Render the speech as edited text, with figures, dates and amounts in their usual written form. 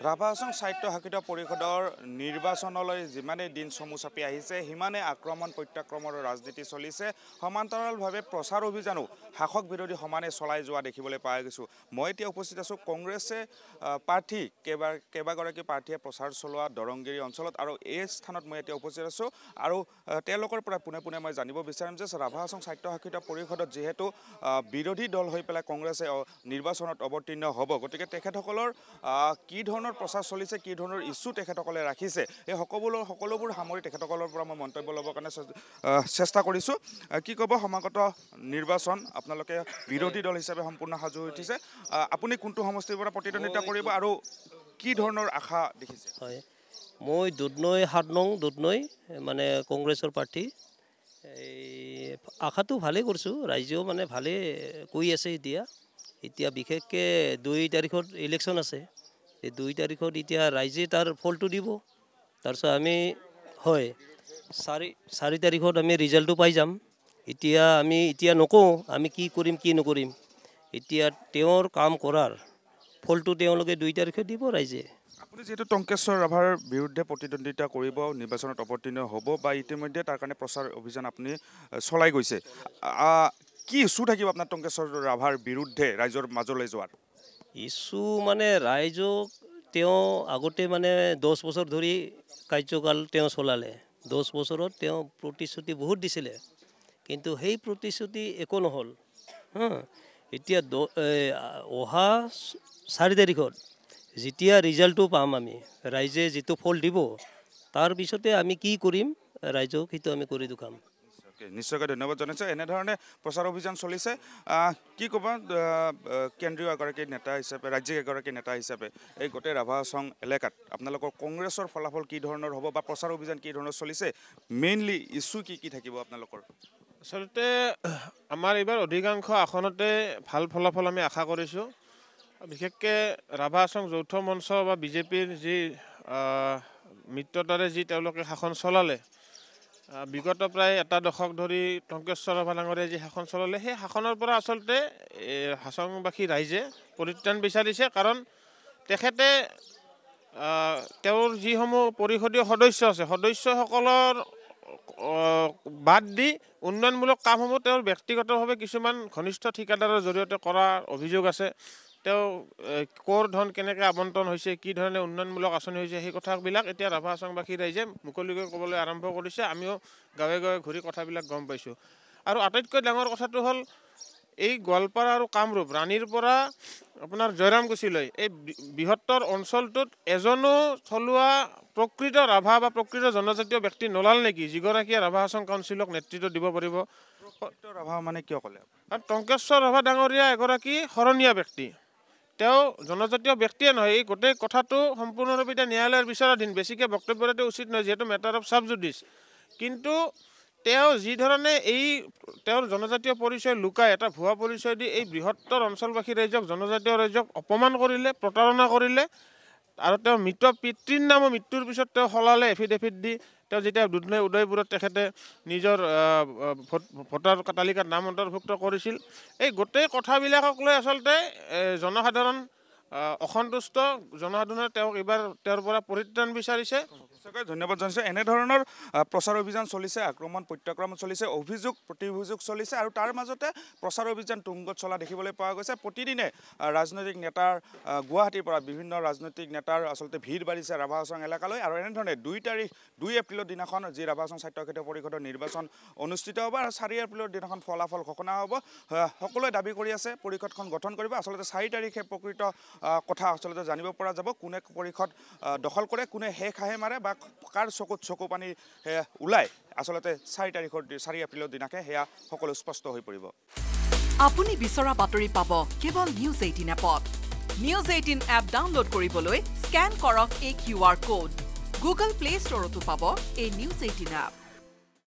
ৰাভা হাছং সাহিত্য শাখিত পৰিষদৰ নিৰ্বাচনলৈ যিমানে দিন চমু চাপি আহিছে সিমানে আক্ৰমণ প্ৰত্যাক্ৰমৰ ৰাজনীতি চলিছে সমান্তৰালভাৱে প্ৰচাৰ অভিযানো শাসক বিৰোধী সমানে চলাই যোৱা দেখিবলৈ পাই গৈছো মই এতিয়া উপস্থিত আছো কংগ্ৰেছে প্ৰাৰ্থী কেইবাগৰাকী প্ৰাৰ্থীয়ে প্ৰচাৰ চলোৱা দৰংগিৰি অঞ্চলত আৰু এই স্থানত মই এতিয়া উপস্থিত আছো আৰু তেওঁলোকৰ পৰা পুনে মই জানিব বিচাৰিম যে ৰাভা হাছং সাহিত্য শাখিত পৰিষদত যেহেতু বিৰোধী দল হৈ পেলাই কংগ্ৰেছে নিৰ্বাচনত অৱতীৰ্ণ হ'ব গতিকে তেখেতসকলৰ কি ধৰণৰ প্ৰচাৰ চলিছে কি ধৰণৰ ইস্যু তেখেতসকলে ৰাখিছে এই সকলোবোৰ সামৰি তেখেতসকলৰ পৰা মই মন্তব্য ল'বৰ কাৰণে চেষ্টা কৰিছো কি ক'ব সমাগত নিৰ্বাচন আপোনালোকে বিৰোধী দল হিচাপে সম্পূৰ্ণ সাজু হৈ উঠিছে আপুনি কোনটো সমষ্টিৰ পৰা প্ৰতিদ্বন্দ্বিতা কৰিব আৰু কি ধৰণৰ আশা দেখিছে হয় মই দুধনৈ ৭ নং দুধনৈ মানে কংগ্ৰেছৰ প্ৰাৰ্থী এই আশাটো ভালে কৰিছো ৰাইজেও মানে ভালে কৈ আছে এতিয়া বিশেষকৈ 2 তাৰিখত ইলেকশ্যন আছে এই 2 তাৰিখত এতিয়া ৰাইজে তাৰ ফলটো দিব তাৰপিছত আমি হয় 4 তাৰিখত আমি ৰিজাল্টটো পাই যাম এতিয়া নকওঁ আমি কি কৰিম কি নকৰিম এতিয়া তেওঁৰ কাম কৰাৰ ফলটো তেওঁলোকে 2 তাৰিখে দিব ৰাইজে আপুনি যেহেতু টংকেশ্বৰ ৰাভাৰ বিৰুদ্ধে প্ৰতিদ্বন্দ্বিতা কৰিব নিৰ্বাচনত অৱতীৰ্ণ হ'ব বা ইতিমধ্যে তাৰ কাৰণে প্ৰচাৰ অভিযান আপুনি চলাই গৈছে কি ইস্যু থাকিব আপোনাৰ টংকেশ্বৰ ৰাভাৰ বিৰুদ্ধে ৰাইজৰ মাজলৈ যোৱাৰ ইস্যু মানে ৰাইজক তেওঁ আগতে মানে 10 বছৰ ধৰি কাৰ্যকাল তেওঁ চলালে 10 বছৰত তেওঁ প্ৰতিশ্ৰুতি বহুত দিছিলে কিন্তু সেই প্ৰতিশ্ৰুতি একো নহ'ল এতিয়া অহা 4 তাৰিখত যেতিয়া ৰিজাল্টটো পাম আমি ৰাইজে যিটো ফল দিব তাৰ পিছতে আমি কি কৰিম ৰাইজক সেইটো আমি কৰি দেখাম নিশ্চয়কৈ ধন্যবাদ জনাইছো এনেধৰণে প্ৰচাৰ অভিযান চলিছে কি ক'ব কেন্দ্ৰীয় এগৰাকী নেতা হিচাপে ৰাজ্যিক এগৰাকী নেতা হিচাপে এই গোটেই ৰাভা হাছং এলেকাত আপোনালোকৰ কংগ্ৰেছৰ ফলাফল কি ধৰণৰ হ'ব বা প্ৰচাৰ অভিযান কি ধৰণৰ চলিছে মেইনলি ইস্যু কি থাকিব আপোনালোকৰ আচলতে আমাৰ এইবাৰ অধিকাংশ আসনতে ভাল ফলাফল আমি আশা কৰিছোঁ বিশেষকৈ ৰাভা হাছং যৌথ মঞ্চ বা বিজেপিৰ যি মিত্ৰতাৰে যি তেওঁলোকে শাসন চলালে বিগত প্ৰায় এটা দশক ধৰি টংকেশ্বৰ ৰাভা ডাঙৰীয়াই যি শাসন চলালে সেই শাসনৰ পৰা আচলতে হাছংবাসী ৰাইজে পৰিত্ৰাণ বিচাৰিছে কাৰণ তেখেতে তেওঁৰ যিসমূহ পৰিষদীয় সদস্য আছে সদস্যসকলৰ বাদ দি উন্নয়নমূলক কামসমূহ তেওঁৰ ব্যক্তিগতভাৱে কিছুমান ঘনিষ্ঠ ঠিকাদাৰৰ জৰিয়তে কৰাৰ অভিযোগ আছে তেওঁ কৰ ধন কেনেকৈ আবণ্টন হৈছে কি ধৰণে উন্নয়নমূলক আঁচনি হৈছে সেই কথাবিলাক এতিয়া ৰাভা হাছংবাসী ৰাইজে মুকলিকৈ ক'বলৈ আৰম্ভ কৰিছে আমিও গাঁৱে ঘূৰি কথাবিলাক গম পাইছোঁ আৰু আটাইতকৈ ডাঙৰ কথাটো হ'ল এই গোৱালপাৰা আৰু কামৰূপ ৰাণীৰ পৰা আপোনাৰ জয়ৰামকুছিলৈ এই বৃহত্তৰ অঞ্চলটোত এজনো থলুৱা প্ৰকৃত ৰাভা বা প্ৰকৃত জনজাতীয় ব্যক্তি নোলাল নেকি যিগৰাকীয়ে ৰাভা হাছং কাউন্সিলক নেতৃত্ব দিব পাৰিব ৰাভা মানে কিয় ক'লে আৰু টংকেশ্বৰ ৰাভা ডাঙৰীয়া এগৰাকী শৰণীয়া ব্যক্তি তেওঁ জনজাতীয় ব্যক্তিয়ে নহয় এই গোটেই কথাটো সম্পূৰ্ণৰূপে এতিয়া ন্যায়ালয়ৰ বিচাৰাধীন বেছিকৈ বক্তব্য দিয়াটো উচিত নহয় যিহেতু মেটাৰ অফ চাব জুডিচ কিন্তু তেওঁ যি ধৰণে তেওঁৰ জনজাতীয় পৰিচয় লুকাই এটা ভুৱা পৰিচয় দি এই বৃহত্তৰ অঞ্চলবাসী ৰাইজক জনজাতীয় ৰাইজক অপমান কৰিলে প্ৰতাৰণা কৰিলে আৰু তেওঁৰ মৃত পিতৃৰ নামৰ মৃত্যুৰ পিছত তেওঁ সলালে এফিডেভিট দি তেওঁ যেতিয়া দুধনৈ উদয়পুৰত তেখেতে নিজৰ ভোটাৰ তালিকাত নাম অন্তৰ্ভুক্ত কৰিছিল এই গোটেই কথাবিলাকক লৈ আচলতে জনসাধাৰণ অসন্তুষ্ট জনসাধাৰণে তেওঁক এইবাৰ তেওঁৰ পৰা পৰিত্ৰাণ বিচাৰিছে ধন্যবাদ জনাইছোঁ এনেধৰণৰ প্ৰচাৰ অভিযান চলিছে আক্ৰমণ প্ৰত্যাক্ৰমণ চলিছে অভিযোগ প্ৰতিঅভিযোগ চলিছে আৰু তাৰ মাজতে প্ৰচাৰ অভিযান তুংগত চলা দেখিবলৈ পোৱা গৈছে প্ৰতিদিনে ৰাজনৈতিক নেতাৰ গুৱাহাটীৰ পৰা বিভিন্ন ৰাজনৈতিক নেতাৰ আচলতে ভিৰ বাঢ়িছে ৰাভা হাছং এলেকালৈ আৰু এনেধৰণে 2 এপ্ৰিলৰ দিনাখন যি ৰাভা হাছং সাহিত্য শাখিত পৰিষদৰ নিৰ্বাচন অনুষ্ঠিত হ'ব আৰু 4 এপ্ৰিলৰ দিনাখন ফলাফল ঘোষণা হ'ব সকলোৱে দাবী কৰি আছে পৰিষদখন গঠন কৰিব আচলতে 4 তাৰিখে প্ৰকৃত কথা আচলতে জানিব পৰা যাব কোনে পৰিষদ দখল কৰে কোনে শেষ হাঁহে মাৰে বা কাৰ চকুত চকু পানী ওলাই আচলতে 4 এপ্ৰিলৰ দিনাকে সেয়া সকলো স্পষ্ট হৈ পৰিব আপুনি বিচৰা বাতৰি পাব কেৱল নিউজ 18 এপত নিউজ 18 এপ ডাউনলোড কৰিবলৈ স্ক্যান কৰক এই QR কোড গুগল প্লে ষ্টৰতো পাব এই নিউজ 18 এপ